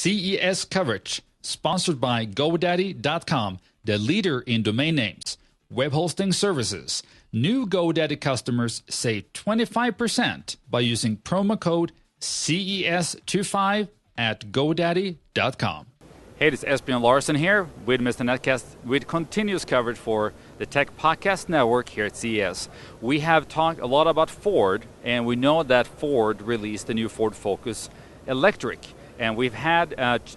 CES coverage, sponsored by GoDaddy.com, the leader in domain names, web hosting services. New GoDaddy customers save 25% by using promo code CES25 at GoDaddy.com. Hey, this is Esbjörn Larsson here with Mr. Netcast with continuous coverage for the Tech Podcast Network here at CES. We have talked a lot about Ford, and we know that Ford released the new Ford Focus Electric. And we've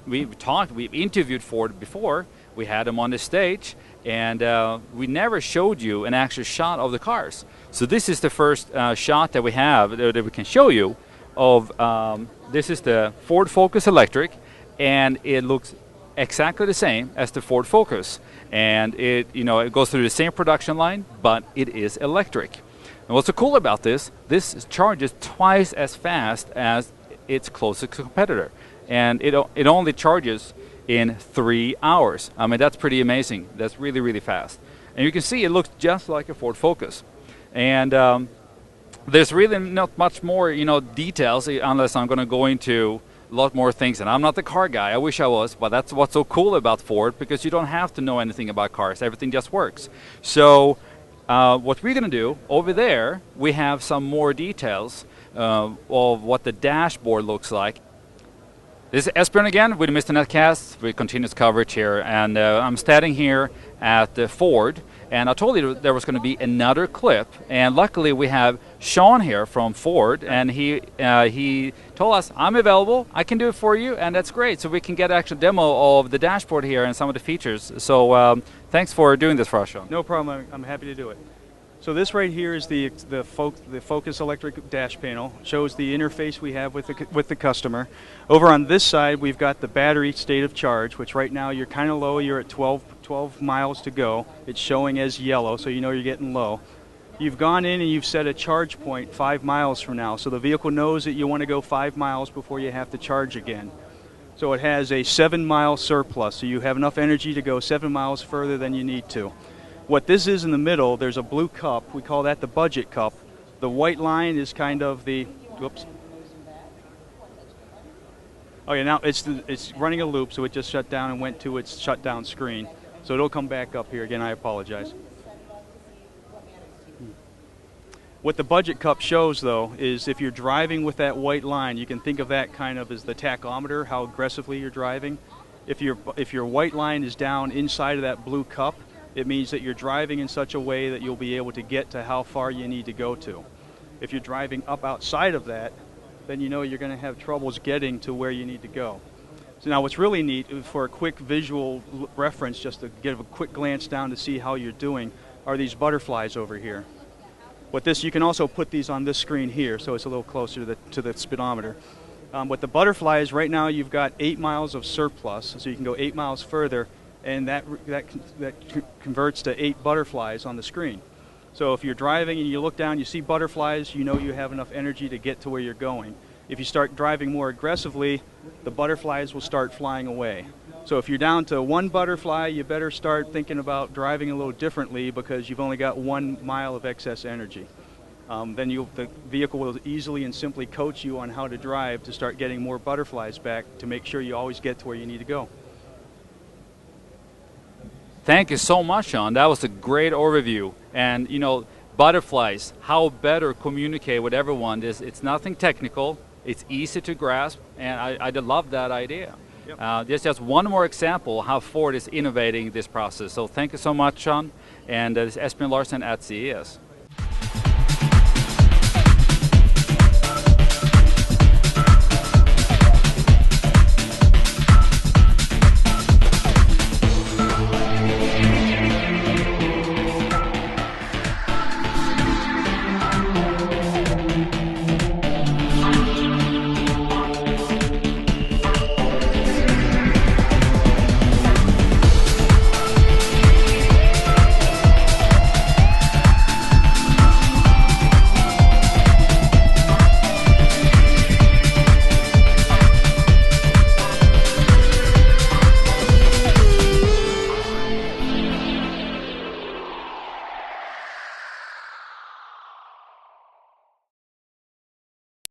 interviewed Ford before. We had them on the stage, and we never showed you an actual shot of the cars. So this is the first shot that we have that we can show you of. This is the Ford Focus Electric, and it looks exactly the same as the Ford Focus, and it goes through the same production line, but it is electric. And what's so cool about this charges twice as fast as its closest competitor, and it only charges in 3 hours. I mean, that's pretty amazing. That's really, really fast. And you can see it looks just like a Ford Focus, and there's really not much more details unless I'm going to go into a lot more things, and I'm not the car guy. I wish I was, but that's what's so cool about Ford, because you don't have to know anything about cars. Everything just works. So what we're going to do, over there, we have some more details of what the dashboard looks like. This is Esbjörn again with Mr. Netcast with continuous coverage here, and I'm standing here at the Ford, and I told you there was going to be another clip, and luckily we have Sean here from Ford, and he told us, I'm available, I can do it for you, and that's great. So we can get an actual demo of the dashboard here and some of the features. So thanks for doing this for us, Sean. No problem, I'm happy to do it. So this right here is the Focus Electric dash panel. Shows the interface we have with the customer. Over on this side, we've got the battery state of charge, which right now you're kind of low. You're at 12 miles to go. It's showing as yellow, so you know you're getting low. You've gone in and you've set a charge point 5 miles from now, so the vehicle knows that you want to go 5 miles before you have to charge again. So it has a 7-mile surplus, so you have enough energy to go 7 miles further than you need to. What this is in the middle, there's a blue cup. We call that the budget cup. The white line is kind of the, whoops. Oh yeah, now it's running a loop, so it just shut down and went to its shutdown screen. So it'll come back up here again. I apologize. What the budget cup shows, though, is if you're driving with that white line, you can think of that kind of as the tachometer, how aggressively you're driving. If your white line is down inside of that blue cup, it means that you're driving in such a way that you'll be able to get to how far you need to go to. If you're driving up outside of that, then you know you're going to have troubles getting to where you need to go. So now what's really neat, for a quick visual reference, just to give a quick glance down to see how you're doing, are these butterflies over here. You can also put these on this screen here, so it's a little closer to the speedometer. With the butterflies, right now you've got 8 miles of surplus, so you can go 8 miles further, and that converts to 8 butterflies on the screen. So if you're driving and you look down, you see butterflies, you know you have enough energy to get to where you're going. If you start driving more aggressively, the butterflies will start flying away. So if you're down to 1 butterfly, you better start thinking about driving a little differently, because you've only got 1 mile of excess energy. Then the vehicle will easily and simply coach you on how to drive to start getting more butterflies back to make sure you always get to where you need to go. Thank you so much, Sean. That was a great overview. And butterflies, how better communicate with everyone. It's nothing technical. It's easy to grasp, and I love that idea. Yep. There's just one more example how Ford is innovating this process. So thank you so much, Sean. And this is Esbjörn Larsson at CES.